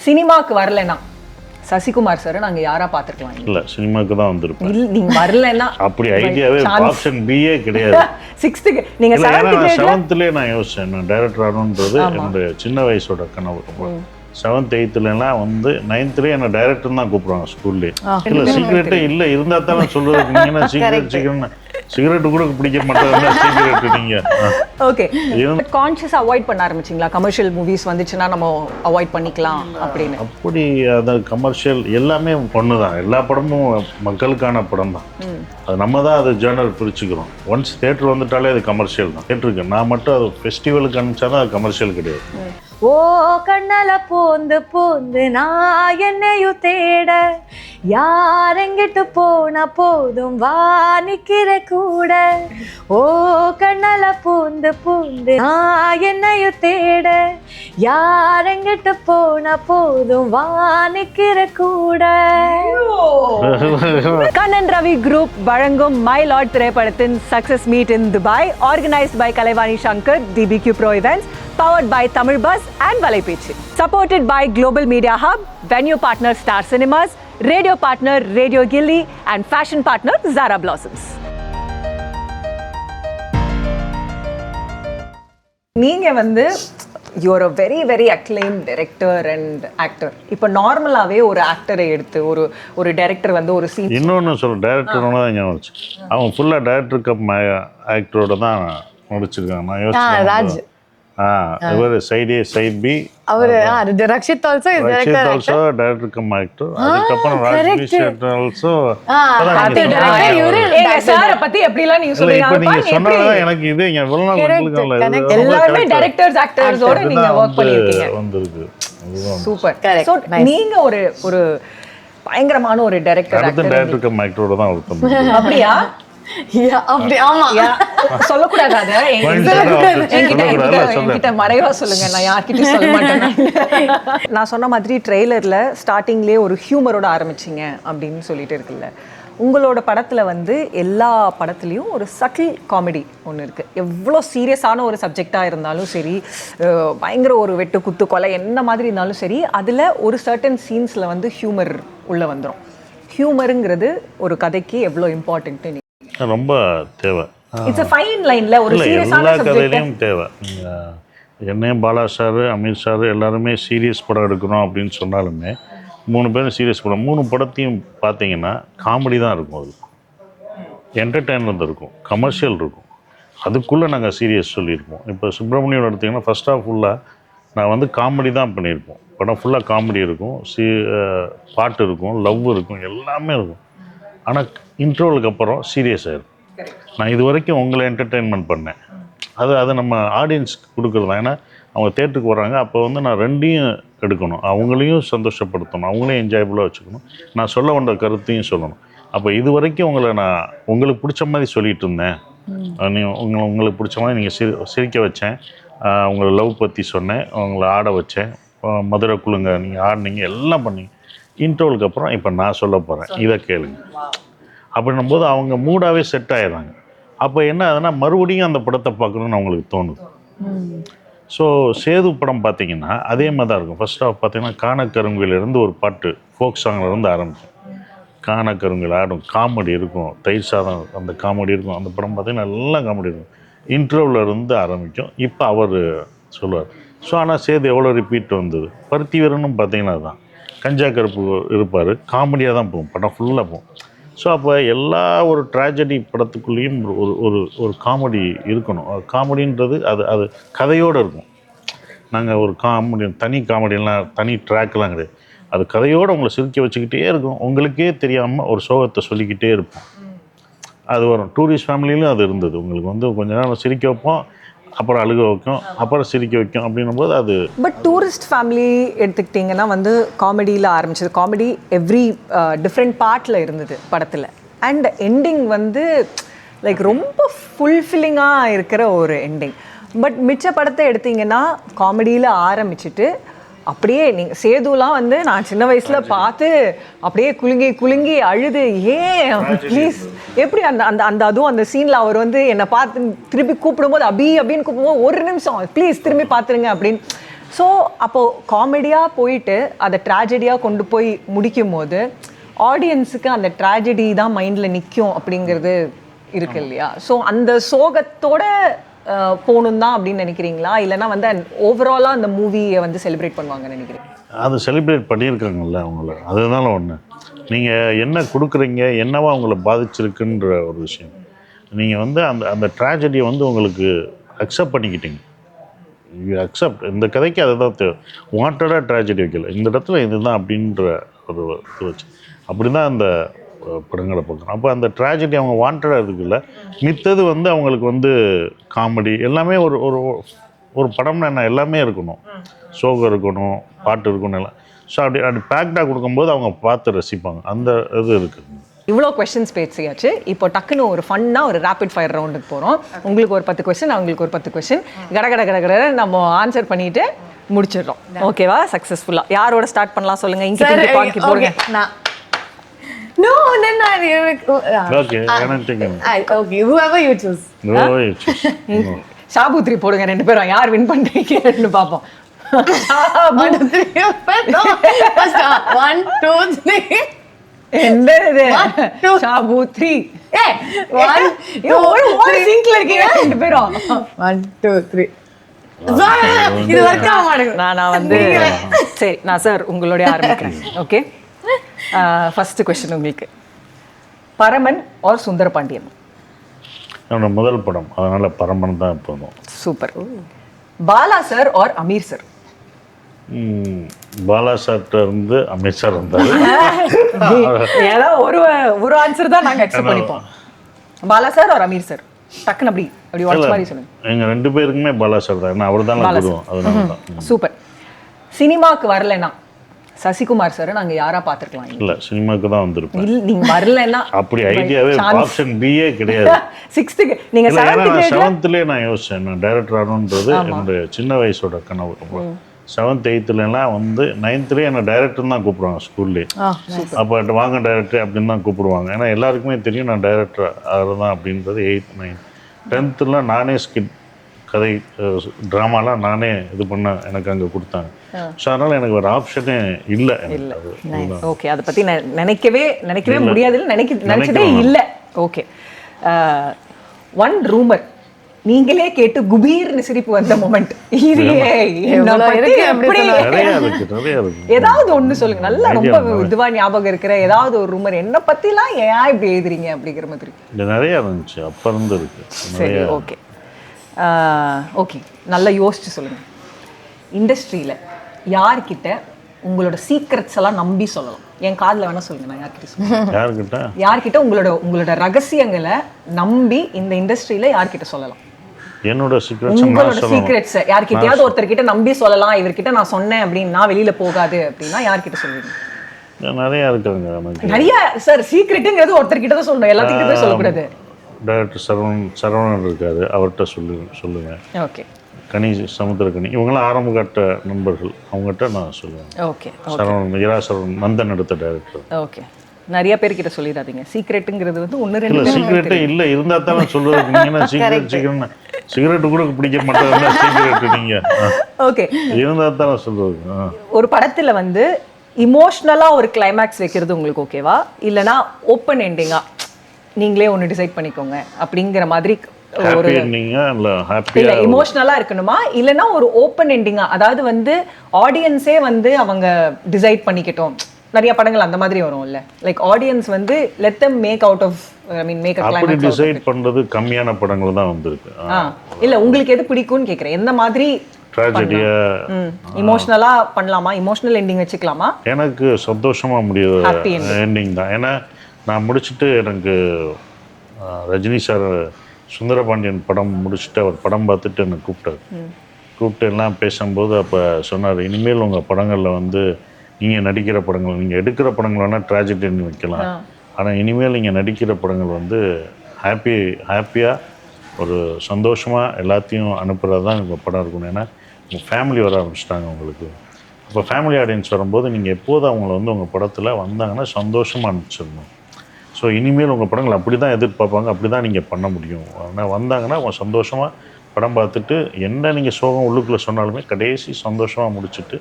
சினிமாக்கு வரலனா சசிகுமார் சார் நாங்க யாரா பாத்துக்கலாம்? இல்ல சினிமாக்கு தான் வந்திருப்பேன். இல்ல நீங்க வரலனா அப்படி ஐடியாவே ஆப்ஷன் பியே கிடையாது. 6th நீங்க 7th நான் யோசிச்சேன் நான் டைரக்டர் ஆகணும்ன்றது என்னோட சின்ன வயசோட கனவு. 7th 8thலாம் வந்து 9thலயே என்ன டைரக்டர் தான் கூப்பிடுவாங்க ஸ்கூல்லே. இல்ல சீக்ரெட்டே இல்ல இருந்தா தான் சொல்லுவாங்க. நீங்க சீக்ரெட் சிகரெட் கூட பிடிக்க மாட்டாங்க சீக்ரெட் நீங்க. ஓகே கான்ஷியஸா அவாய்ட் பண்ண ஆரம்பிச்சீங்களா? கமர்ஷியல் மூவிஸ் வந்துச்சுன்னா நம்ம அவாய்ட் பண்ணிக்கலாம் அப்படின்னு. அப்படி அது கமர்ஷியல் எல்லாமே பொண்ணுதான். எல்லா படமும் மக்களுக்கான படம் தான். அது நம்ம தான் அது ஜேர்னல் பிரிச்சுக்கிறோம். ஒன்ஸ் தியேட்டர் வந்துட்டாலே அது கமர்ஷியல் தான். தியேட்டருக்கு நான் மட்டும் அது ஃபெஸ்டிவலுக்கு அனுப்பிச்சாதான் அது கமர்ஷியல் கிடையாது. ஓ கண்ணல பூந்து பூந்து நான் என்னையும் தேட யாரெங்கிட்டு போன போதும் வா நிக்கிற கூட. ஓ கண்ணல பூந்து பூந்து நான் என்னையும் தேட யாரெங்கிட்டு போன போதும் வா நிக்கிற கூட. கண்ணன் ரவி குரூப் வழங்கும் மை லார்ட் திரைப்படத்தின் success meet in Dubai, organised by Kalaivani Shankar, DBQ Pro Events, powered by Tamil Bus and Valaipeechu. Supported by Global Media Hub, venue partner Star Cinemas, radio partner Radio Gilly and fashion partner Zara Blossoms. நீங்க வந்து you are a very very acclaimed director and actor. இப்போ நார்மலாவே ஒரு ஆக்டரை எடுத்து ஒரு director வந்து ஒரு scene இன்னொன்னு சொல்ல டைரக்டரோட தான் ஞாபகம் வந்துச்சு. அவங்க ஃபுல்லா டைரக்டர் கம் ஆக்டரோட தான் நடிச்சிருக்காங்க. நான் யோசிச்சேன் ராஜ் இவர் சைட் ஏ சைட் பி அவர் Rakshit also is director cum actor. அதுக்கப்புறம் ராஜ்வி ஷெட்டி ஆல்சோ சார பத்தி எப்படிலாம் நீங்க சொல்றீங்க? இப்போ நீங்க சொன்னது எனக்கு இது இவ்வளவு நாள் உங்களுக்கு எல்லாரும் டைரக்டர்ஸ் ஆக்டர்ஸோட நீங்க வர்க் பண்ணிருக்கீங்க. வந்திருக்கு. சூப்பர். சோ நீங்க ஒரு பயங்கரமான ஒரு டைரக்டர் கம் ஆக்டரோட தான் வர்க் பண்ணீங்க. அப்படியா? அப்படி ஆமா சொல்லக்கூடாது. அத என்கிட்ட மறைவா சொல்லுங்க, நான் யார்கிட்டயும் சொல்ல மாட்டேன். நான் சொன்ன மாதிரி ட்ரெய்லர்ல ஸ்டார்டிங்லேயே ஒரு ஹியூமரோட ஆரம்பிச்சிங்க அப்படின்னு சொல்லிட்டு இருக்குல்ல, உங்களோட படத்துல வந்து எல்லா படத்துலையும் ஒரு சட்டில் காமெடி ஒன்று இருக்கு. எவ்வளோ சீரியஸான ஒரு சப்ஜெக்டா இருந்தாலும் சரி, பயங்கர ஒரு வெட்டு குத்து கொலை என்ன மாதிரி இருந்தாலும் சரி, அதுல ஒரு சர்டன் சீன்ஸ்ல வந்து ஹியூமர் உள்ள வந்துடும். ஹியூமருங்கிறது ஒரு கதைக்கு எவ்வளோ இம்பார்ட்டன்ட் ரொம்ப தேவை. இட்ஸ் a fine lineல ஒரு சீரியஸான எல்லா சப்ஜெக்ட் கதையிலையும் தேவை. என்னையும் பாலா சார், அமீர் சார் எல்லாருமே சீரியஸ் படம் எடுக்கணும் அப்படின்னு சொன்னாலுமே 3 பேரும் சீரியஸ் படம் 3 படத்தையும் பார்த்தீங்கன்னா காமெடி தான் இருக்கும். அது என்டர்டெயின்மெண்ட் இருக்கும், கமர்ஷியல் இருக்கும், அதுக்குள்ளே நாங்கள் சீரியஸ் சொல்லியிருப்போம். இப்போ சுப்பிரமணியம் எடுத்திங்கன்னா ஃபர்ஸ்ட் ஆஃப் ஃபுல்லாக நான் வந்து காமெடி தான் பண்ணியிருப்போம். படம் ஃபுல்லாக காமெடி இருக்கும், பாட்டு இருக்கும், லவ் இருக்கும், எல்லாமே இருக்கும். ஆனால் இன்ட்ரோலுக்கு அப்புறம் சீரியஸ் ஆகிடும். நான் இது வரைக்கும் உங்களை என்டர்டெயின்மெண்ட் பண்ணேன், அது நம்ம ஆடியன்ஸ்க்கு கொடுக்குறது தான். ஏன்னா அவங்க தேட்டருக்கு வர்றாங்க, அப்போ வந்து நான் 2யும் எடுக்கணும். அவங்களையும் சந்தோஷப்படுத்தணும், அவங்களையும் என்ஜாயபுளாக வச்சுக்கணும், நான் சொல்ல வந்த கருத்தையும் சொல்லணும். அப்போ இது வரைக்கும் உங்களை நான் உங்களுக்கு பிடிச்ச மாதிரி சொல்லிகிட்டு இருந்தேன். உங்களுக்கு பிடிச்ச மாதிரி நீங்கள் சிரிக்க வச்சேன், உங்களை லவ் பற்றி சொன்னேன், உங்களை ஆட வச்சேன், மதுரை குழுங்க நீங்கள் ஆடினீங்க, எல்லாம் பண்ணீங்க. இன்ட்ரோலுக்கு அப்புறம் இப்போ நான் சொல்ல போகிறேன், இதை கேளுங்க அப்படின்னும் போது அவங்க மூடாகவே செட் ஆகிடுறாங்க. அப்போ என்ன ஆகுதுன்னா மறுபடியும் அந்த படத்தை பார்க்கணுன்னு அவங்களுக்கு தோணுது. ஸோ சேது படம் பார்த்தீங்கன்னா அதே மாதிரி தான் இருக்கும். ஃபர்ஸ்ட் ஆஃப் பார்த்தீங்கன்னா காணக்கருங்குயிலிருந்து ஒரு பாட்டு ஃபோக் சாங்லேருந்து ஆரம்பிக்கும். காணக்கருங்குயில் ஆடும், காமெடி இருக்கும், தயிர் சாதம் அந்த காமெடி இருக்கும். அந்த படம் பார்த்தீங்கன்னா நல்லா காமெடி இருக்கும். இன்ட்ரோவில் இருந்து ஆரம்பிக்கும். இப்போ அவர் சொல்லுவார். ஸோ ஆனால் சேது எவ்வளோ ரிப்பீட் வந்தது. பருத்தி வீரனும் பார்த்தீங்கன்னா அதுதான், கஞ்சா கருப்பு இருப்பார், காமெடியாக தான் போகும், படம் ஃபுல்லாக போகும். ஸோ அப்போ எல்லா ஒரு ட்ராஜடி படத்துக்குள்ளேயும் ஒரு காமெடி இருக்கணும். காமெடின்றது அது கதையோடு இருக்கும். நாங்கள் ஒரு தனி காமெடியெல்லாம் தனி ட்ராக்லாம் கிடையாது. அது கதையோடு உங்களை சிரிக்க வச்சுக்கிட்டே இருக்கும். உங்களுக்கே தெரியாமல் ஒரு சோகத்தை சொல்லிக்கிட்டே இருப்போம். அது வரும். டூரிஸ்ட் ஃபேமிலியிலும் அது இருந்தது. உங்களுக்கு வந்து கொஞ்ச நேரம் சிரிக்க வைப்போம், அப்புறம் அழுக வைக்கும், அப்புறம் சிரிக்க வைக்கும். அப்படின்னும் போது அது பட் டூரிஸ்ட் ஃபேமிலி எடுத்துக்கிட்டிங்கன்னா வந்து காமெடியில் ஆரம்பிச்சது. காமெடி எவ்ரி டிஃப்ரெண்ட் பார்ட்டில் இருந்தது படத்தில். அண்ட் எண்டிங் வந்து லைக் ரொம்ப ஃபுல்ஃபில்லிங்காக இருக்கிற ஒரு எண்டிங். பட் மிச்ச படத்தை எடுத்திங்கன்னா காமெடியில் ஆரம்பிச்சுட்டு அப்படியே நீங்கள் சேதுலாம் வந்து நான் சின்ன வயசில் பார்த்து அப்படியே குலுங்கி அழுது, ஏன் ப்ளீஸ் எப்படி அந்த அந்த அந்த அதுவும் அந்த சீனில் அவர் வந்து என்னை பார்த்து திருப்பி கூப்பிடும்போது அப்படின்னு கூப்பிடும்போது 1 நிமிஷம் ப்ளீஸ் திரும்பி பார்த்துருங்க அப்படின்னு. ஸோ அப்போது காமெடியாக போயிட்டு அதை ட்ராஜடியாக கொண்டு போய் முடிக்கும் போது ஆடியன்ஸுக்கு அந்த ட்ராஜடி தான் மைண்டில் நிற்கும் அப்படிங்கிறது இருக்கு இல்லையா? ஸோ அந்த சோகத்தோட போகணும் தான் அப்படின்னு நினைக்கிறீங்களா, இல்லைனா வந்து ஓவராலாக அந்த மூவியை வந்து செலிப்ரேட் பண்ணுவாங்கன்னு நினைக்கிறீங்க? அது செலிப்ரேட் பண்ணியிருக்காங்கல்ல அவங்கள, அதுதான் ஒன்று. நீங்கள் என்ன கொடுக்குறீங்க, என்னவா அவங்கள பாதிச்சிருக்குன்ற ஒரு விஷயம். நீங்கள் வந்து அந்த அந்த ட்ராஜடியை வந்து உங்களுக்கு அக்செப்ட் பண்ணிக்கிட்டீங்க. You accept. இந்த கதைக்கு அதுதான் தேவை. வாண்டடாக ட்ராஜடி வைக்கல, இந்த இடத்துல இதுதான் அப்படின்ற ஒரு இது வச்சு அப்படி தான் அந்த படங்களை பார்க்குறோம். அப்போ அந்த ட்ராஜடி அவங்க வாண்டடாக இருக்குல்ல, மித்தது வந்து அவங்களுக்கு வந்து காமெடி எல்லாமே ஒரு ஒரு ஒரு படம்னா என்ன, எல்லாமே இருக்கணும். சோகம் இருக்கணும், பாட்டு இருக்கணும், எல்லாம். ஸோ அப்படி பேக்டாக கொடுக்கும்போது அவங்க பார்த்து ரசிப்பாங்க. அந்த இது இருக்குது. இவ்வளோ கொஸ்டின்ஸ் பேசியாச்சு. இப்போ டக்குன்னு ஒரு ஃபன்னாக ஒரு ரேபிட் ஃபயர் ரவுண்டுக்கு போகிறோம். உங்களுக்கு ஒரு 10 கொஸ்டின், அவங்களுக்கு ஒரு 10 கொஸ்டின், கட நம்ம ஆன்சர் பண்ணிட்டு முடிச்சிடுறோம். ஓகேவா? சக்ஸஸ்ஃபுல்லாக. யாரோட ஸ்டார்ட் பண்ணலாம் சொல்லுங்கள். இங்கே போடுங்க. No, then Okay, okay, whoever you choose. ஷாபுத்ரி போடுங்க 2 பேரும். யார் வின் பண்ணுறீங்கன்னு பார்ப்போம். 1 2 3 என்ன இது? ஷாபுத்ரி. 1 2 சிங்க்ல இருக்கீங்க 2 பேரும். 1 2 3. இது வர்க் ஆக மாட்டேங்குது. நான் வந்து சரி, நான் சார் உங்களுடைய ஆரம்பிக்கிறேன். ஓகே, ஃபர்ஸ்ட் கொஸ்டின் உங்களுக்கு. பரமன் ஆர் சுந்தரபாண்டியன்? என்னோட முதல் படம், அதனால பரமன் தான் போதும். Super. Bala sir or Ameer sir? Bala சார்ட்ட இருந்து அமீர் சார் வந்தார். ஏதோ ஒரு ஆன்சர் தான் நாங்கள் அக்செப்ட் பண்ணிப்போம். Bala sir or Ameer sir? டக்குன்னு அப்படி வாட்ச் மாதிரி சொல்லுங்க. எங்கள் 2 பேருக்குமே பாலா சார் தான். ஏன்னா அவர் தான் குருவோம். அதனால தான். சூப்பர். சினிமாவுக்கு வரலைன்னா சசிகுமார் சார் நாங்கள் யாரா பார்த்துருக்கலாம்? இல்லை, சினிமாவுக்கு தான் வந்திருப்பேன். இல்லை, நீங்கள் வரலைன்னா அப்படி ஐடியாவே ஆப்ஷன் பியே கிடையாது. 6th நீங்கள் 7th நான் யோசிச்சேன், நான் டைரக்டர் ஆகணுன்றது என்னுடைய சின்ன வயசோட கனவு. 7th 8thலாம் வந்து 9th என்னை டைரக்டர் தான் கூப்பிடுவாங்க ஸ்கூல்லேயே. அப்போ வாங்க டைரக்டர் அப்படின்னு தான் கூப்பிடுவாங்க. ஏன்னா எல்லாருக்குமே தெரியும் நான் டைரக்டர் ஆகிறதான் அப்படின்றது. 8th 9th 10th நானே ஸ்கிட் கதை ட்ராமாலாம் நானே இது பண்ண எனக்கு அங்கே கொடுத்தாங்க. ஸோ அதனால் எனக்கு ஒரு ஆப்ஷனே இல்லை. ஓகே, அதை பற்றி நினைக்கவே முடியாது, நினைச்சதே இல்லை. ஓகே, 1 ரூமர் நீங்களே கேட்டு குபீர்னு சிரிப்பு வந்த மொமெண்ட். ஏதாவது ஒண்ணு சொல்லுங்க, நல்லா ரொம்ப இதுவா ஞாபகம் இருக்கிற ஏதாவது ஒரு ரூமர். என்ன பத்திலாம் ஏன் இப்படி எழுதுறீங்க அப்படிங்கிற மாதிரி. நிறைய இருந்துச்சு, அப்ப இருந்து இருக்கு. சரி, ஓகே ஓகே, நல்லா யோசிச்சு சொல்லுங்க. இண்டஸ்ட்ரியில யார்கிட்ட உங்களோட சீக்ரெட்ஸ் எல்லாம் நம்பி சொல்லலாம்? என் காதில் வேணா சொல்லுங்க, நான் யார்கிட்ட சொல்லுங்க. யார்கிட்ட உங்களோட ரகசியங்களை நம்பி இந்த இண்டஸ்ட்ரியில யார்கிட்ட சொல்லலாம்? என்னோட சீக்ரெட்ஸ் யார்கிட்டயாவது ஒருத்தர்கிட்ட நம்பி சொல்லலாம், இவர்கிட்ட நான் சொன்னேன் அப்படின்னா வெளியில போகாது அப்படின்னா யார்கிட்ட சொல்லுவீங்க? நிறைய இருக்காங்க. நிறைய சார், சீக்ரெட்டுங்கிறது ஒருத்தர்கிட்ட தான் சொல்லணும், எல்லாத்துக்கிட்ட போய் சொல்லக்கூடாது. டைரக்டர் சரவணன் இருக்காரு, அவர்கிட்ட சொல்லுங்க. ஓகே. கனி, சமுத்திரக்கனி, இவங்களாம் ஆரம்ப கட்ட நண்பர்கள், அவங்ககிட்ட நான் சொல்லுவேன். ஓகே. சரவணன், சரவணன் நந்தன் எடுத்த டைரக்டர். ஓகே. நிறைய பேர்கிட்ட சொல்லிடாதீங்க. சீக்ரெட்டுங்கிறது வந்து 1 2 இல்லை, சீக்ரெட்டே இல்லை, இருந்தால் தான் சொல்லுவாங்க. சிகரெட்டு கூட பிடிக்க மாட்டாங்க சீக்ரெட்டு. நீங்கள் ஓகே, இருந்தால் தான் சொல்லுவாங்க. ஒரு படத்துல வந்து இமோஷ்னலா ஒரு கிளைமேக்ஸ் வைக்கிறது உங்களுக்கு ஓகேவா, இல்லைனா ஓப்பன் எண்டிங்கா நீங்களே ஒன்று டிசைட் பண்ணிக்கோங்க அப்படிங்கிற மாதிரி ஒரு இல்ல இமோஷனலா இருக்கணுமா, இல்லைன்னா ஒரு ஓப்பன் எண்டிங்கா, அதாவது வந்து ஆடியன்ஸே வந்து அவங்க டிசைட் பண்ணிக்கிட்டோம். நிறைய படங்கள் அந்த மாதிரி வரும்ல, லைக் ஆடியன்ஸ் வந்து let them make out of make a climax. அப்படி டிசைட் பண்றது கம்மியான படங்கள் தான் வந்திருக்கு. இல்ல, உங்களுக்கு எது பிடிக்கும்னு கேக்குறேன். எந்த மாதிரி ட்ராஜடியா இமோஷனலா பண்ணலாமா, இமோஷனல் எண்டிங் வச்சுக்கலாமா? எனக்கு சந்தோஷமா முடியாது எண்டிங் தான். ஏன்னா நான் முடிச்சுட்டு எனக்கு ரஜினி சார் சுந்தரபாண்டியன் படம் முடிச்சுட்டு அவர் படம் பார்த்துட்டு என்னை கூப்பிட்டு எல்லாம் பேசும்போது அப்போ சொன்னார், இனிமேல் உங்கள் படங்களில் வந்து நீங்கள் நடிக்கிற படங்கள், நீங்கள் எடுக்கிற படங்கள் வேணால் ட்ராஜடின்னு வைக்கலாம், ஆனால் இனிமேல் நீங்கள் நடிக்கிற படங்கள் வந்து ஹாப்பியாக ஒரு சந்தோஷமாக எல்லாத்தையும் அனுப்புகிறது தான் உங்கள் படம் இருக்கணும். ஏன்னா உங்கள் ஃபேமிலி வர ஆரம்பிச்சிட்டாங்க உங்களுக்கு. இப்போ ஃபேமிலி ஆடியன்ஸ் வரும்போது நீங்கள் எப்போதும் அவங்கள வந்து உங்கள் படத்தில் வந்தாங்கன்னா சந்தோஷமாக அனுப்பிச்சிடணும். ஸோ இனிமேல் உங்கள் படங்கள் அப்படி தான் எதிர்பார்ப்பாங்க, அப்படி தான் நீங்கள் பண்ண முடியும். ஆனால் வந்தாங்கன்னா அவங்க சந்தோஷமாக படம் பார்த்துட்டு என்ன நீங்கள் சோகம் உள்ளுக்குள்ளே சொன்னாலுமே கடைசி சந்தோஷமாக முடிச்சுட்டு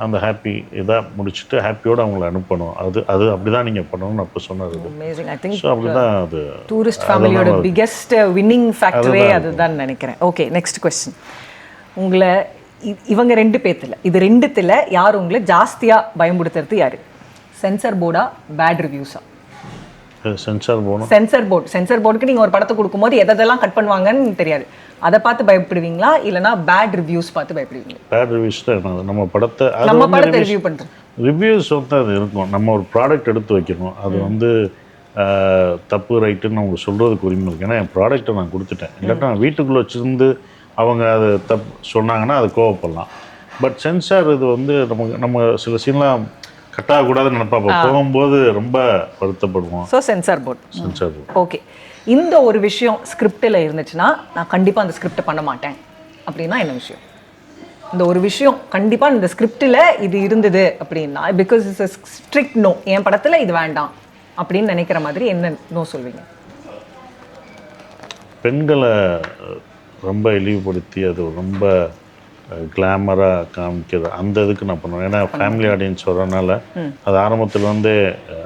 அந்த ஹாப்பி இதாக முடிச்சுட்டு ஹாப்பியோடு அவங்கள அனுப்பணும். அது அப்படி தான் நீங்கள் பண்ணணும்னு அப்போ சொன்னார். அமேசிங். ஐ திங்க் ஸோ அப்படி தான் அது டூரிஸ்ட் ஃபேமிலியோட பிக்கெஸ்ட் வின்னிங் ஃபேக்டரே அதுதான் நினைக்கிறேன். Okay, next question. உங்களை இவங்க 2 பேத்துல இது 2த்துல யார் உங்களை ஜாஸ்தியாக பயமுடுத்துறது யார்? சென்சார் போர்டா பேட் ரிவ்யூஸா? சென்சார் போர்டுக்கு நீங்கள் ஒரு படத்தை கொடுக்கும்போது எதெல்லாம் கட் பண்ணுவாங்கன்னு தெரியாது, அதை பார்த்து பயப்படுவீங்களா இல்லைனா பேட் ரிவ்யூஸ் பார்த்து பயப்படுவீங்களா? பேட் ரிவ்யூஸ் தான். நம்ம படத்தை ரிவ்யூ பண்ணுறோம். ரிவ்யூஸ் வந்து அது இருக்கும். நம்ம ஒரு ப்ராடக்ட் எடுத்து வைக்கணும், அது வந்து தப்பு ரைட்டுன்னு அவங்க சொல்கிறதுக்கு உரிமை இருக்குது. ஏன்னா என் ப்ராடக்ட்டை நான் கொடுத்துட்டேன். இல்லாட்டா நான் வீட்டுக்குள்ளே வச்சுருந்து அவங்க அதை தப்பு சொன்னாங்கன்னா அது கோவப்படலாம். பட் சென்சார் இது வந்து நம்ம சில சீன்லாம் கட்டாகக்கூடாதுன்னு நினைப்பா, போகும்போது ரொம்ப வருத்தப்படுவோம். So censor board. ஓகே, இந்த ஒரு விஷயம் ஸ்கிரிப்டில் இருந்துச்சுன்னா நான் கண்டிப்பாக அந்த ஸ்கிரிப்டை பண்ண மாட்டேன் அப்படின்னா என்ன விஷயம்? இந்த ஒரு விஷயம் கண்டிப்பாக இந்த ஸ்கிரிப்டில் இது இருந்தது அப்படின்னா பிகாஸ் இட்ஸ் ஸ்ட்ரிக்ட் நோ, என் படத்தில் இது வேண்டாம் அப்படின்னு நினைக்கிற மாதிரி என்ன நோ சொல்வீங்க? பெண்களை ரொம்ப இழிவுபடுத்தி அது ரொம்ப கிளாமராக காமிக்கிறது அந்த இதுக்கு நான் பண்ணுவேன். ஏன்னா ஃபேமிலி ஆடியன்ஸ் வரனால அது ஆரம்பத்துலேருந்தே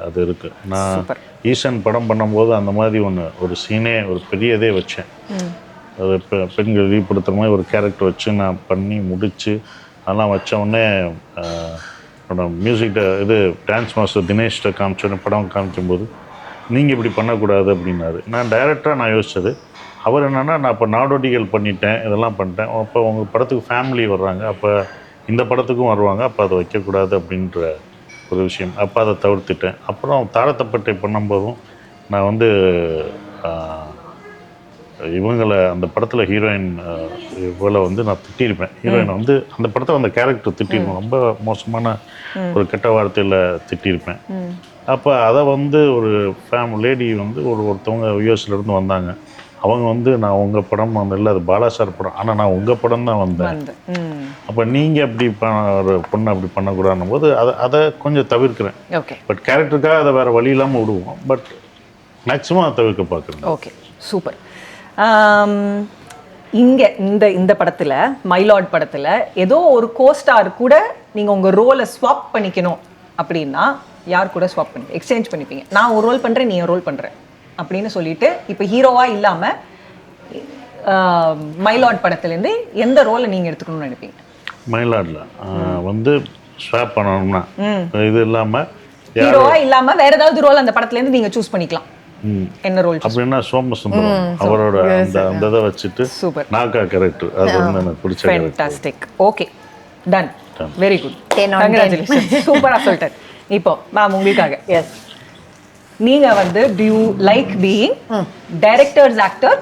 அது இருக்குது. நான் ஈசன் படம் பண்ணும்போது அந்த மாதிரி ஒரு சீனே ஒரு பெரிய இதே வச்சேன். அது பெண்கள் இழிவுபடுத்துகிற மாதிரி ஒரு கேரக்டர் வச்சு நான் பண்ணி முடித்து அதெல்லாம் வச்ச உடனே மியூசிக் இது டான்ஸ் மாஸ்டர் தினேஷ்கிட்ட காமிச்சோடனே படம் காமிக்கும்போது நீங்கள் இப்படி பண்ணக்கூடாது அப்படின்னாரு. நான் டைரக்டாக நான் யோசித்தது அவர் என்னென்னா, நான் இப்போ நாடோடிகள் பண்ணிட்டேன், இதெல்லாம் பண்ணிட்டேன், அப்போ உங்கள் படத்துக்கு ஃபேமிலி வர்றாங்க, அப்போ இந்த படத்துக்கும் வருவாங்க, அப்போ அதை வைக்கக்கூடாது அப்படின்ற ஒரு விஷயம். அப்போ அதை தவிர்த்துட்டேன். அப்புறம் தாரத்தப்பட்டை பண்ணும்போதும் நான் வந்து இவங்களை அந்த படத்தில் ஹீரோயின் இவளை வந்து நான் திட்டியிருப்பேன். ஹீரோயினை வந்து அந்த படத்தில் அந்த கேரக்டர் திட்டிருப்பேன், ரொம்ப மோசமான ஒரு கெட்ட வார்த்தையில் திட்டியிருப்பேன். அப்போ அதை வந்து ஒரு லேடி வந்து ஒருத்தவங்க யூஎஸ்லேருந்து வந்தாங்க. அவங்க வந்து நான் உங்கள் படம் வந்து இல்லை, அது பாலா சார் படம், ஆனால் நான் உங்கள் படம் தான் வந்தேன், அப்போ நீங்கள் அப்படி ஒரு பொண்ணு அப்படி பண்ணக்கூடாதுன்னும் போது அதை கொஞ்சம் தவிர்க்கிறேன். ஓகே, பட் கேரக்டருக்காக அதை வேறு வழி இல்லாமல் விடுவோம், பட் மேக்ஸிமம் அதை தவிர்க்க பார்க்குறேன். Okay, super. இங்கே இந்த படத்தில் மைலாட் படத்தில் ஏதோ ஒரு கோஸ்டார் கூட நீங்கள் உங்கள் ரோலை ஸ்வாப் பண்ணிக்கணும் அப்படின்னா யார் கூட ஸ்வாப் பண்ணி எக்ஸ்சேஞ்ச் பண்ணிப்பீங்க? நான் ஒரு ரோல் பண்ணுறேன், நீ ரோல் பண்ணுறேன் அப்படின்னு சொல்லிட்டு இப்போ ஹீரோவாக இல்லாமல் மைலாட் படத்துலேருந்து எந்த ரோலை நீங்கள் எடுத்துக்கணும்னு நினைப்பீங்க? மைலாடில் வந்து ஸ்வாப் பண்ணணும்னா இது இல்லாமல் ஹீரோவாக இல்லாமல் வேறு ஏதாவது ரோல் அந்த படத்துலேருந்து நீங்கள் சூஸ் பண்ணிக்கலாம். என்ன ரோல் அப்படின்னா சோமசுந்தரம் அவரோட அந்த இதை வச்சுட்டு சூப்பர் நாகா கேரக்டர், அது வந்து எனக்கு பிடிச்ச fantastic. Okay, done, very good, congratulation, சூப்பராக சொல்லிட்டேன். இப்போ மேம் உங்களுக்காக, எஸ், நீங்க வந்து do you like being director's actor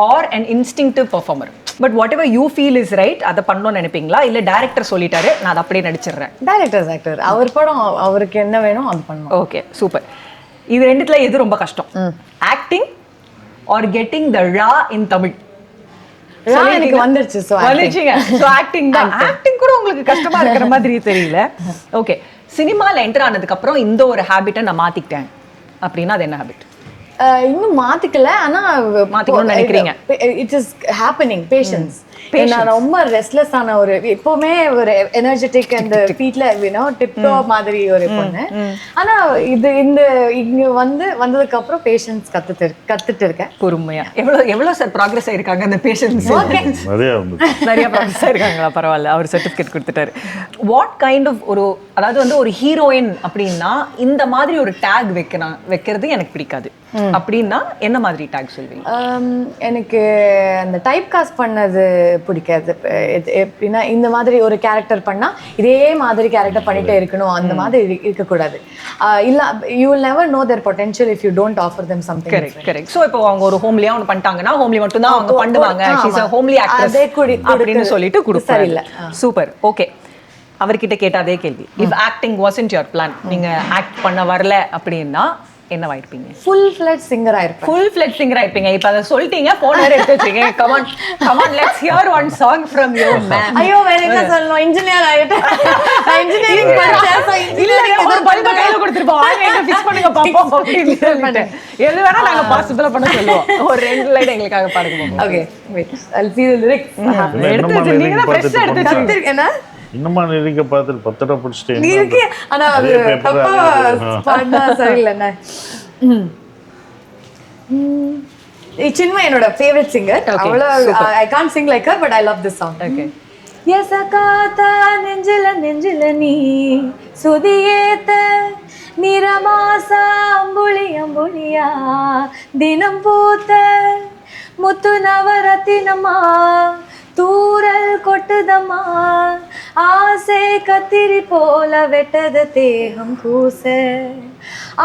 or an instinctive performer? But whatever you feel is right அதை பண்ணணும்னு நினைப்பீங்களா இல்ல டைரக்டர் சொல்லிட்டாரு நான் அதை அப்படியே நடிச்சிடுறேன்? டைரக்டர்ஸ் ஆக்டர், அவர் படம் அவருக்கு என்ன வேணும் அது பண்ணணும். Okay, super. இது ரெண்டுத்துல எது ரொம்ப கஷ்டம்? ஆக்டிங் ஆர் கெட்டிங் த ரா இன் தமிழ்? எனக்கு வந்துருச்சு, சோ வந்துச்சுங்க. சோ ஆக்டிங் தான். ஆக்டிங் கூட உங்களுக்கு கஷ்டமா இருக்கிற மாதிரி தெரியல. ஓகே, சினிமால என்டர் ஆனதுக்கு அப்புறம் இந்த ஒரு ஹாபிட்டை நான் மாத்திக்கிட்டேன் அப்படின்னா அது என்ன ஹாபிட்? இன்னும் மாத்திக்கல, ஆனா மாத்திக்கணும்னு நினைக்கிறீங்க. It is happening. பேஷன்ஸ். நான் ரொம்ப ரெஸ்ட்லெஸ் ஆன ஒரு எப்பவுமே ஒரு எனர்ஜெட்டிக் அந்த ஃபீட்ல டிப்டோ மாதிரி ஒரு பொண்ணு. ஆனா இங்க வந்ததுக்கு அப்புறம் பேஷன்ஸ் கத்துட்டு இருக்கேன். பொறுமையா எவ்வளவு சார் ப்ராக்ரஸ் ஆயிருக்காங்க அந்த பேஷன்ஸ்? நிறைய ப்ராக்ரஸ் ஆயிருக்காங்களா? பரவாயில்ல, அவர் சர்டிஃபிகேட் கொடுத்துட்டாரு. வாட் கைண்ட் ஆஃப் அதாவது வந்து ஒரு ஹீரோயின் அப்படின்னா இந்த மாதிரி ஒரு டேக் வைக்கிறது எனக்கு பிடிக்காது அப்படின்னா என்ன மாதிரி டேக் சொல்வீங்க? எனக்கு அந்த டைப் காஸ்ட் பண்ணது பிடிக்காது. எப்படின்னா இந்த மாதிரி ஒரு கேரக்டர் பண்ணா இதே மாதிரி கேரக்டர் பண்ணிட்டே இருக்கணும், அந்த மாதிரி இருக்கக்கூடாது. இல்ல you will never know their potential if you don't offer them something. Correct. So இப்போ அவங்க ஒரு ஹோம்லியா ஒன்னு பண்ணிட்டாங்கன்னா ஹோம்லி மட்டும் தான் அவங்க பண்ணுவாங்க. She is a homely actress அப்படின்னு சொல்லிட்டு கொடுப்பாரு. இல்ல சூப்பர். ஓகே, அவர்கிட்ட கேட்ட அதே கேள்வி. If acting wasn't your plan, நீங்க ஆக்ட் பண்ண வரல அப்படின்னா என்னவாயிருப்பீங்க? ஃபுல் ஃப்ளெட்ஜ் சிங்கர் ஆயிருப்பீங்க. ஃபுல் ஃப்ளெட்ஜ் சிங்கர் ஆயிருப்பீங்க. இப்போ அதை சொல்லிட்டீங்க, போன் வேற எடுத்து வச்சிருக்கீங்க. Come on let's hear one song from you ma'am. ஐயோ, வேற என்ன சொல்லணும்? இன்ஜினியர் ஆயிட்டேன். இன்ஜினியரிங் படிச்சேன். இல்ல ஒரு பல்ப கையில கொடுத்துட்டு வாங்க ஃபிக்ஸ் பண்ணுங்க பாப்போம் அப்படின்னு சொல்லிட்டு எது வேணா நாங்க பாசிபிளா பண்ண சொல்லுவோம். ஒரு 2 லைன் எங்களுக்காக பாடுங்க பாப்போம். Okay wait I'll see the lyrics. எடுத்து வச்சு நீங்க தான் ஃப்ரெஷ்ஷா எடுத்து வச்சு என்ன இன்னுமா நீங்க பார்த்துட்டு 10 தடவை படிச்சுட்டு நீ இருக்கு ஆனா அது தப்பா பண்ணா சரியில்லைண்ணே. சின்மய் என்னோட favourite singer. I can't sing like her, but I love this song. Okay. எசகாத்த நெஞ்சில நீ சுதியேத்த நிறமாசா அம்புளியா தினம் பூத்த முத்து நவரத்தினமா தூரல் கொட்டுதம்மா ஆசை கத்திரி போல வெட்டது தேகம் கூச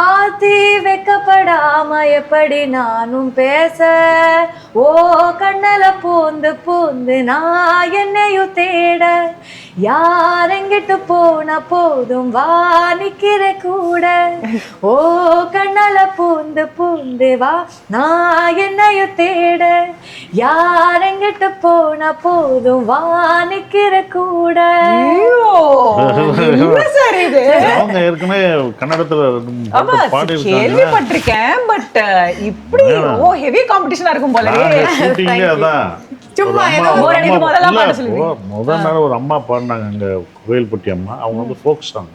ஆத்தி வெக்கப்படாம எப்படி நானும் பேச ஓ கண்ணல பூந்து நான் என்னையும் தேட யாரெங்கிட்டு போன போதும் வா நிக்கிற கூட ஓ கண்ணல பூந்து வா நான் என்னையும் தேட யாரெங்கிட்டு போன போதும் வா நிக்கிற கூட. சார் இது அவங்க ஏற்கனவே கன்னடத்துல கேள்விப்பட்டிருக்கேன். பட் இப்படி ஹெவி காம்படிஷனா இருக்கும் போல. முதல் நாள் ஒரு அம்மா பாடினாங்க அங்க கோயில்பட்டி அம்மா. அவங்க வந்து ஃபோக் சாங்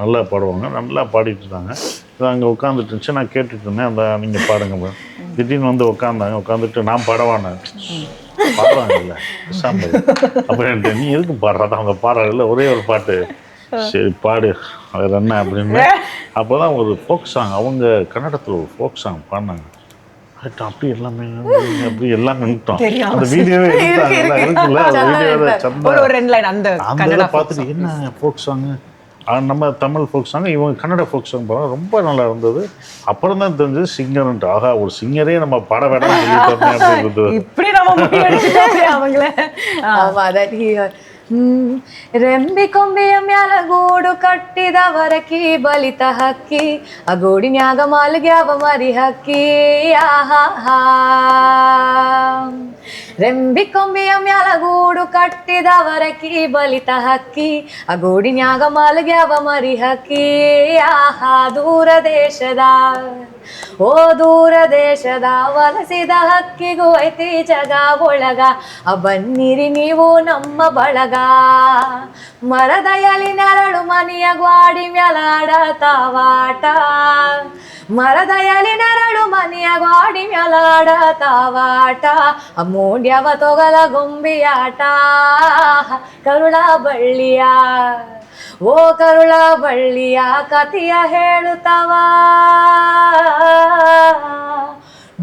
நல்லா பாடுவாங்க, நல்லா பாடிட்டு இருந்தாங்க. அங்கே உட்காந்துட்டு இருந்துச்சு, நான் கேட்டுட்டு இருந்தேன். அந்த நீங்கள் பாடுங்க. திடீர்னு வந்து உட்காந்துட்டு நான் பாடவானேன் பாடுறாங்கல்ல சாம்பல். அப்புறம் நீ எதுக்கு பாடுறதா அவங்க பாடுறாங்கல்ல ஒரே ஒரு பாட்டு, சரி பாடு அது என்ன அப்படின்னு. அப்போ தான் ஒரு ஃபோக் சாங், அவங்க கன்னடத்தில் ஒரு ஃபோக் சாங் பாடினாங்க. அப்படி எல்லாமே அப்படி எல்லாம் நின்றுட்டோம். அந்த வீடியோவே இருக்குல்ல, அந்த பார்த்துட்டு என்ன ஃபோக் சாங்கு, நம்ம தமிழ் ஃபோக் சாங், இவங்க கன்னட ஃபோக் சாங் பாடுறாங்க, ரொம்ப நல்லா இருந்தது. அப்புறம் தான் தெரிஞ்சது சிங்கர்ன்ட்டு. ஆகா, ஒரு சிங்கரே நம்ம பாட வேண்டாம் ರೆಂಬಿ ಕೊಂಬೆಯ ಮ್ಯಾಲ ಗೂಡು ಕಟ್ಟಿದವರಕಿ ಬಲಿತ ಹಕ್ಕಿ ಆ ಗೂಡಿನ್ಯಾಗ ಮಾಲ್ಗ್ಯಾವ ಮರಿ ಹಕ್ಕಿ ಆಹಾ. ರೆಂಬಿ ಕೊಂಬೆಯ ಮ್ಯಾಲ ಗೂಡು ಕಟ್ಟಿದವರಕಿ ಬಲಿತ ಹಕ್ಕಿ ಆ ಗೂಡಿನ್ಯಾಗ ಮಾಲ್ಗ್ಯಾವ ಮರಿ ಹಕ್ಕಿ ಆಹಾ. ದೂರ ದೇಶದ ಓ ದೂರ ದೇಶದ ವಲಸಿದ ಹಕ್ಕಿಗೂ ಐತಿ ಜಗ ಒಳಗ ಬನ್ನಿರಿ ನೀವು ನಮ್ಮ ಬಳಗ. ಮರದ ಎಲಿ ನೆರಳು ಮನೆಯ ಗ್ವಾಡಿ ಮ್ಯಾಲಾಡತಾವಾಟ, ಮರದ ಎಲಿ ನೆರಳು ಮನೆಯ ಗ್ವಾಡಿ ಮ್ಯಾಲಾಡತಾವಾಟ ಮೂಡ್ಯವ ತೊಗಲ ಗೊಂಬಿಯಾಟ ಕರುಳ ಬಳ್ಳಿಯ ಓ ಕರುಳ ಬಳ್ಳಿಯ ಕಥೆಯ ಹೇಳುತ್ತವ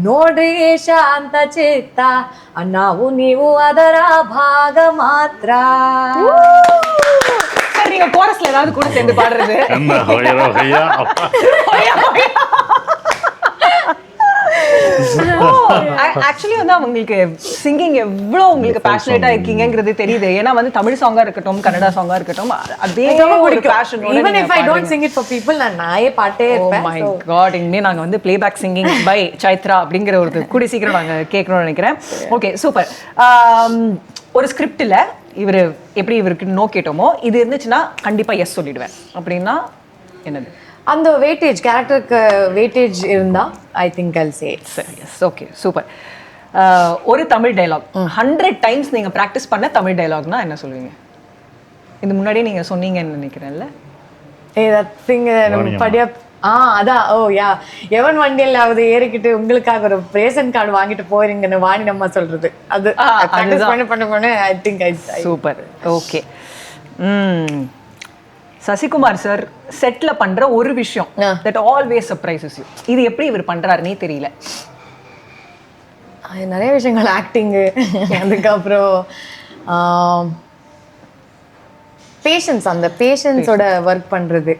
ನೋಡ್ರಿ ಶಾಂತ ಚಿತ್ತ ನಾವು ನೀವು ಅದರ ಭಾಗ ಮಾತ್ರ. சார் நீங்க கோரஸ்ல ஏதாவது கூட சேர்ந்து பாடுறது ஆக்சுவலி வந்து அவங்களுக்கு சிங்கிங் எவ்வளோ உங்களுக்கு பேஷனேட்டா இருக்கீங்கிறது தெரியுது. ஏன்னா வந்து தமிழ் சாங்கா இருக்கட்டும், கன்னடா சாங்கா இருக்கட்டும், அதே ஒரு fashion. even if I don't sing it for people, நான் நாயே பாட்டே இருப்பேன். Oh my god, இனிமே நாங்க வந்து பிளேபேக் சிங்கிங் பை சைத்ரா அப்படிங்கிற ஒரு கூடி சீக்கிரம் நாங்க கேட்கணும்னு நினைக்கிறேன். Okay, super. ஒரு ஸ்கிரிப்ட்ல இவர் எப்படி இவருக்கு நோ கேட்டோமோ இது இருந்துச்சுன்னா கண்டிப்பா எஸ் சொல்லிடுவேன் அப்படின்னா என்னது? அந்த வெயிட்டேஜ், கேரக்டருக்கு வெயிட்டேஜ் இருந்தா I think I'll say it. சரி, எஸ். Okay, super. ஒரு தமிழ் டைலாக் 100 டைம்ஸ் நீங்க பிராக்டிஸ் பண்ண தமிழ் டைலாக்னா என்ன சொல்லுவீங்க? இது முன்னாடியே நீங்க சொன்னீங்கன்னு நினைக்கிறேன்ல. that thing படியா அதான். ஓ யா, எவன் வண்டியிலாவது ஏறிக்கிட்டு உங்களுக்காக ஒரு ரேஷன் கார்டு வாங்கிட்டு போறீங்கன்னு வாணி நம்ம சொல்றது அது பண்ண I think super. Okay. Sasikumar sir செட்ல பண்ற ஒரு விஷயம் that always surprises you. இது எப்படி இவர் பண்றாருன்னே தெரியல. நிறைய விஷயங்கள், ஆக்டிங்கு, அதுக்கப்புறம் பேஷன்ஸ், அந்த பேஷன்ஸோட ஒர்க் பண்றது.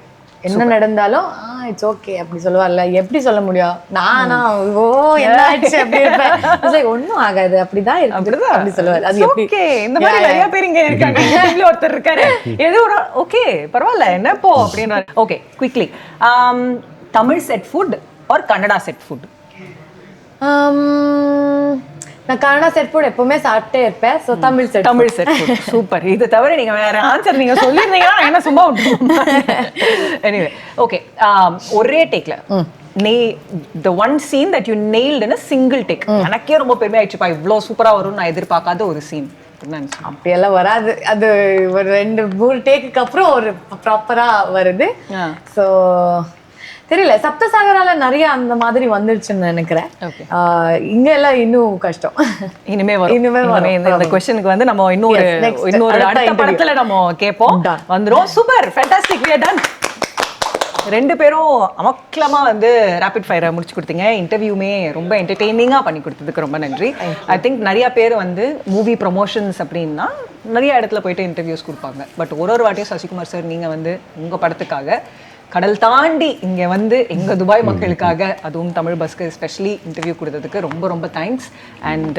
என்ன நடந்தாலும் இட்ஸ் ஓகே அப்படி சொல்லுவார்ல. எப்படி சொல்ல முடியும்? நானா ஓ என்ன ஆச்சு அப்படி இருப்பேன். ஒன்னும் ஆகாது, அப்படிதான் இருக்கு அப்படி சொல்லுவாரு. அது எப்படி? இந்த மாதிரி நிறைய பேர் இங்க இருக்காங்க. இதுல ஒருத்தர் இருக்காரு, ஏதோ ஒரு ஓகே பரவாயில்ல என்ன போ அப்படின்றாரு. Okay, quickly, Tamil set food or Kannada set food? நான் கன்னடா செட் ஃபுட் எப்பவுமே சாப்பிட்டே இருப்பேன். So Tamil set set super. இது தவிர நீங்க வேற ஆன்சர் நீங்க சொல்லியிருந்தீங்கன்னா நான் என்ன சும்மா விட்டுருவோம். எனிவே ஓகே, ஒரே டேக்ல the one scene that you nailed in a single take. எனக்கே ரொம்ப பெருமையாயிடுச்சுப்பா, இவ்வளோ சூப்பரா வரும்னு நான் எதிர்பார்க்காத ஒரு சீன். அப்படியெல்லாம் வராது, அது ஒரு 2-3 டேக்குக்கு அப்புறம் ஒரு ப்ராப்பரா வருது. ஸோ தெரியல, சப்தசாகரால நிறைய அந்த மாதிரி வந்துருச்சுன்னு நினைக்கிறேன். இங்க எல்லாம் இன்னும் கஷ்டம். இனிமே வரும். இந்த क्वेश्चनக்கு வந்து நம்ம இன்னொரு அடுத்த படத்துல நம்ம கேட்போம். வந்துரும். Super, fantastic, we are done. 2 பேரும் அமக்களமா வந்து ரேபிட் ஃபயரை முடிச்சு கொடுத்தீங்க. இன்டர்வியூமே ரொம்ப என்டர்டெய்னிங்காக பண்ணி கொடுத்ததுக்கு ரொம்ப நன்றி. ஐ திங்க் நிறைய பேர் வந்து மூவி ப்ரொமோஷன்ஸ் அப்படின்னா நிறைய இடத்துல போயிட்டு இன்டர்வியூஸ் கொடுப்பாங்க. பட் ஒரு வாட்டியும் சசிகுமார் சார் நீங்கள் வந்து உங்கள் படத்துக்காக கடல் தாண்டி இங்கே வந்து எங்கள் துபாய் மக்களுக்காக, அதுவும் தமிழ் பஸ்க்கு எஸ்பெஷலி இன்டர்வியூ கொடுத்ததுக்கு ரொம்ப ரொம்ப தேங்க்ஸ். அண்ட்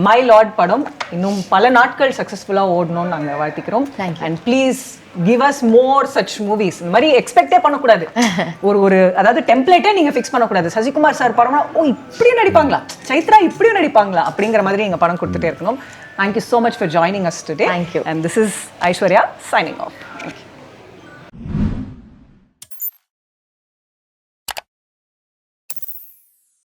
மை லார்ட் படம் இன்னும் பல நாட்கள் சக்ஸஸ்ஃபுல்லாக ஓடணும்னு நாங்கள் வாழ்த்திக்கிறோம். And please give us more such movies. இந்த மாதிரி எக்ஸ்பெக்டே பண்ணக்கூடாது. ஒரு அதாவது டெம்ப்ளேட்டே நீங்கள் ஃபிக்ஸ் பண்ணக்கூடாது. சசிகுமார் சார் படம்னா ஓ இப்படியும் நடிப்பாங்களா, சைத்ரா இப்படியும் நடிப்பாங்களா அப்படிங்கிற மாதிரி எங்கள் படம் கொடுத்துட்டே இருக்கணும். Thank you so much for joining us today. Thank you. And this is Aishwarya signing off.